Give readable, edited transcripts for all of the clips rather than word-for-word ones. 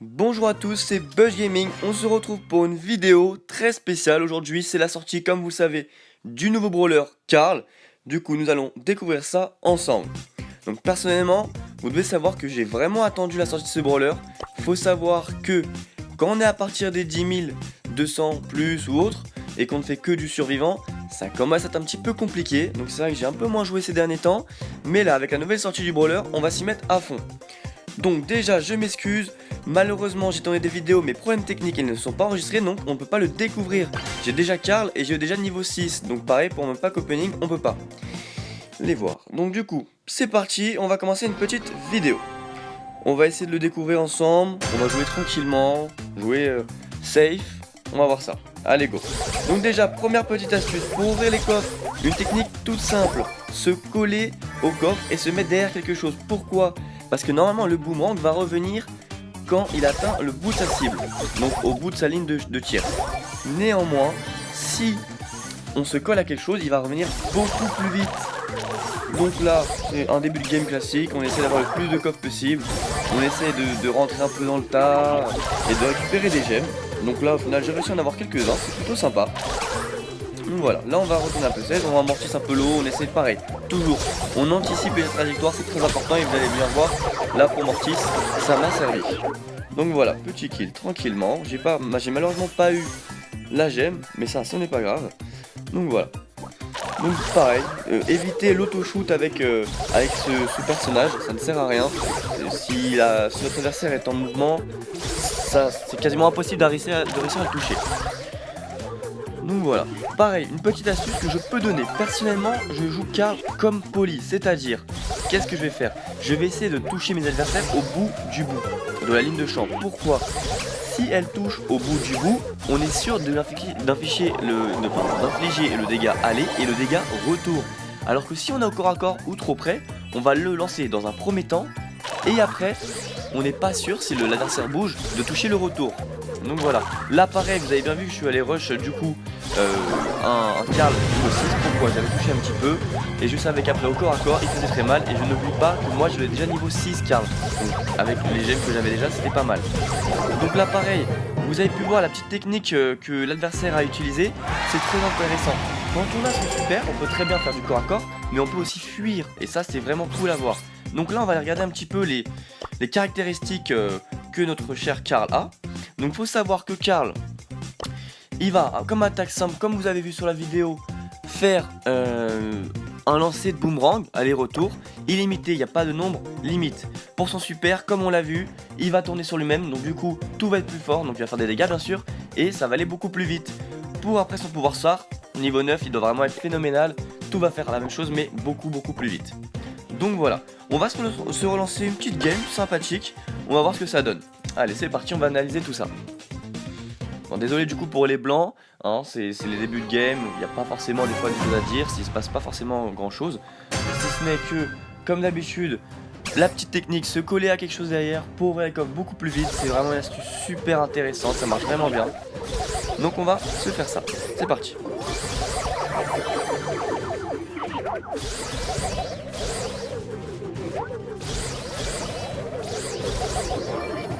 Bonjour à tous, c'est Buzz Gaming, on se retrouve pour une vidéo très spéciale. Aujourd'hui c'est la sortie, comme vous le savez, du nouveau brawler Karl. Du coup nous allons découvrir ça ensemble. Donc personnellement, vous devez savoir que j'ai vraiment attendu la sortie de ce brawler. Faut savoir que quand on est à partir des 10 200 plus ou autre, et qu'on ne fait que du survivant, ça commence à être un petit peu compliqué. Donc c'est vrai que j'ai un peu moins joué ces derniers temps, mais là avec la nouvelle sortie du brawler, on va s'y mettre à fond. Donc déjà je m'excuse, malheureusement j'ai tourné des vidéos mais problèmes techniques ils ne sont pas enregistrés donc on ne peut pas le découvrir. J'ai déjà Karl et j'ai déjà niveau 6 donc pareil pour mon pack opening on peut pas les voir. Donc du coup c'est parti, on va commencer une petite vidéo. On va essayer de le découvrir ensemble, on va jouer tranquillement, jouer safe, on va voir ça. Allez go. Donc déjà première petite astuce pour ouvrir les coffres, une technique toute simple, se coller au coffre et se mettre derrière quelque chose. Pourquoi ? Parce que normalement le boomerang va revenir quand il atteint le bout de sa cible, donc au bout de sa ligne de tir. Néanmoins, si on se colle à quelque chose, il va revenir beaucoup plus vite. Donc là, c'est un début de game classique, on essaie d'avoir le plus de coffres possible, on essaie de rentrer un peu dans le tas et de récupérer des gemmes. Donc là au final j'ai réussi à en avoir quelques-uns, c'est plutôt sympa. Donc voilà, là on va retourner un peu 16, on amortit un peu l'eau, on essaie pareil, toujours, on anticipe les trajectoires, c'est très important et vous allez bien voir, là pour Mortis, ça m'a servi. Donc voilà, petit kill, tranquillement, j'ai malheureusement pas eu la gemme, mais ça ce n'est pas grave. Donc voilà, donc pareil, éviter l'auto-shoot avec ce personnage, ça ne sert à rien, si notre adversaire est en mouvement, c'est quasiment impossible de réussir à le toucher. Donc voilà, pareil, une petite astuce que je peux donner. Personnellement, je joue Karl comme poli, c'est-à-dire, qu'est-ce que je vais faire? Je vais essayer de toucher mes adversaires au bout du bout de la ligne de champ. Pourquoi? Si elle touche au bout du bout, on est sûr d'infliger le dégât aller et le dégât retour. Alors que si on est au corps à corps ou trop près, on va le lancer dans un premier temps et après, on n'est pas sûr si l'adversaire bouge de toucher le retour. Donc voilà, là pareil, vous avez bien vu que je suis allé rush du coup un Karl niveau 6, pourquoi j'avais touché un petit peu et je savais qu'après au corps à corps il faisait très mal et je n'oublie pas que moi j'avais déjà niveau 6 Karl, donc avec les gemmes que j'avais déjà c'était pas mal. Donc là pareil, vous avez pu voir la petite technique que l'adversaire a utilisée, c'est très intéressant. Quand on a son super, on peut très bien faire du corps à corps, mais on peut aussi fuir et ça c'est vraiment cool à voir. Donc là on va aller regarder un petit peu les caractéristiques que notre cher Karl a. Donc faut savoir que Karl, il va, comme attaque simple, comme vous avez vu sur la vidéo, faire un lancer de boomerang, aller-retour, illimité, il n'y a pas de nombre limite. Pour son super, comme on l'a vu, il va tourner sur lui-même, donc du coup, tout va être plus fort, donc il va faire des dégâts bien sûr, et ça va aller beaucoup plus vite. Pour après son pouvoir SAR, niveau 9, il doit vraiment être phénoménal, tout va faire la même chose, mais beaucoup plus vite. Donc voilà, on va se relancer une petite game sympathique, on va voir ce que ça donne. Allez c'est parti, on va analyser tout ça. Bon, désolé du coup pour les blancs, hein, c'est les débuts de game, il n'y a pas forcément des fois des choses à dire, s'il se passe pas forcément grand chose. Si ce n'est que, comme d'habitude, la petite technique, se coller à quelque chose derrière pour ouvrir les coffres beaucoup plus vite, c'est vraiment une astuce super intéressante, ça marche vraiment bien. Donc on va se faire ça, c'est parti.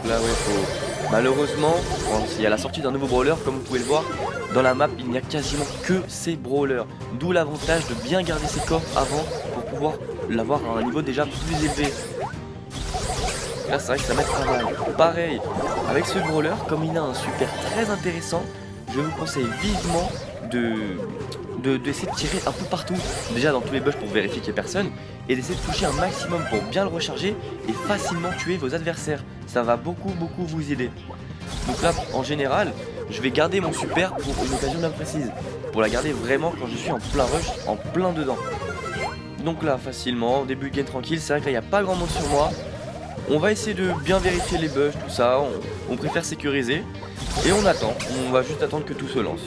Là ouais faut... Malheureusement, il y a la sortie d'un nouveau brawler, comme vous pouvez le voir, dans la map il n'y a quasiment que ces brawlers. D'où l'avantage de bien garder ses coffres avant pour pouvoir l'avoir à un niveau déjà plus élevé. Là c'est vrai que ça m'aide pas mal. Pareil, avec ce brawler, comme il a un super très intéressant, je vous conseille vivement d'essayer de tirer un peu partout, déjà dans tous les bush pour vérifier qu'il n'y a personne, et d'essayer de toucher un maximum pour bien le recharger et facilement tuer vos adversaires. Ça va beaucoup vous aider. Donc là, en général, je vais garder mon super pour une occasion bien précise, pour la garder vraiment quand je suis en plein rush, en plein dedans. Donc là, facilement, au début de game tranquille, c'est vrai que là, il n'y a pas grand monde sur moi. On va essayer de bien vérifier les bugs, tout ça, on préfère sécuriser, et on attend, on va juste attendre que tout se lance.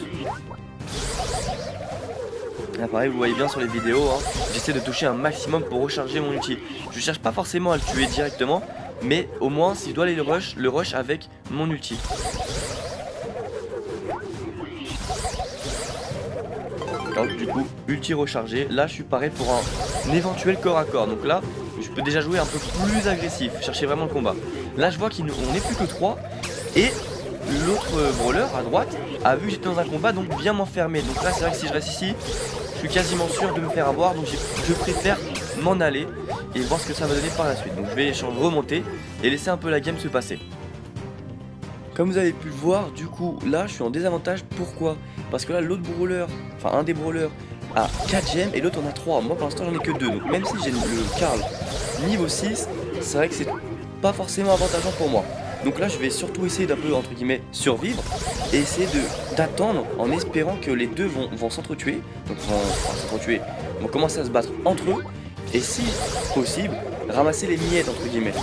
Là pareil, vous voyez bien sur les vidéos, hein, j'essaie de toucher un maximum pour recharger mon ulti. Je cherche pas forcément à le tuer directement, mais au moins si je dois aller le rush avec mon ulti. Donc du coup, ulti rechargé, là je suis paré pour un éventuel corps à corps. Donc là, je peux déjà jouer un peu plus agressif, chercher vraiment le combat. Là je vois qu'on n'est plus que 3 et l'autre brawler à droite a vu que j'étais dans un combat, donc vient m'enfermer. Donc là c'est vrai que si je reste ici, je suis quasiment sûr de me faire avoir, donc je préfère m'en aller et voir ce que ça va donner par la suite. Donc je vais remonter et laisser un peu la game se passer. Comme vous avez pu le voir, du coup là je suis en désavantage. Pourquoi? Parce que là l'autre brawler, enfin un des brawlers a 4 gemmes et l'autre en a 3. Moi pour l'instant j'en ai que 2. Donc même si j'ai le Karl niveau 6, c'est vrai que c'est pas forcément avantageant pour moi. Donc là je vais surtout essayer d'un peu entre guillemets survivre et essayer d'attendre en espérant que les deux vont s'entretuer. Donc vont commencer à se battre entre eux et si possible ramasser les miettes entre guillemets.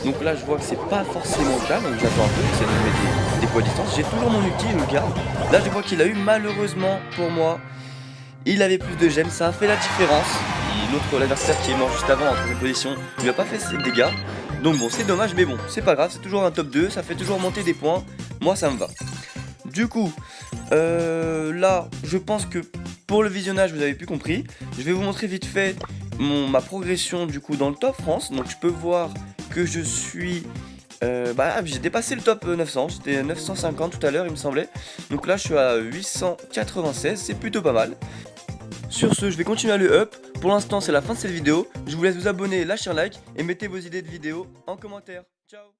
Donc là je vois que c'est pas forcément le cas, donc j'attends un peu, j'essaie de me mettre des points de distance. J'ai toujours mon ulti, je le garde. Là je vois qu'il a eu malheureusement pour moi, il avait plus de gemmes, ça a fait la différence. L'adversaire qui est mort juste avant en troisième position, il lui a pas fait ses dégâts. Donc bon, c'est dommage, mais bon, c'est pas grave, c'est toujours un top 2, ça fait toujours monter des points. Moi, ça me va. Du coup, là, je pense que pour le visionnage, vous avez pu compris. Je vais vous montrer vite fait ma progression du coup dans le top France. Donc je peux voir que je suis... j'ai dépassé le top 900, j'étais 950 tout à l'heure il me semblait. Donc là je suis à 896, c'est plutôt pas mal. Sur ce, je vais continuer à le up. Pour l'instant, c'est la fin de cette vidéo. Je vous laisse vous abonner, lâcher un like et mettez vos idées de vidéos en commentaire. Ciao!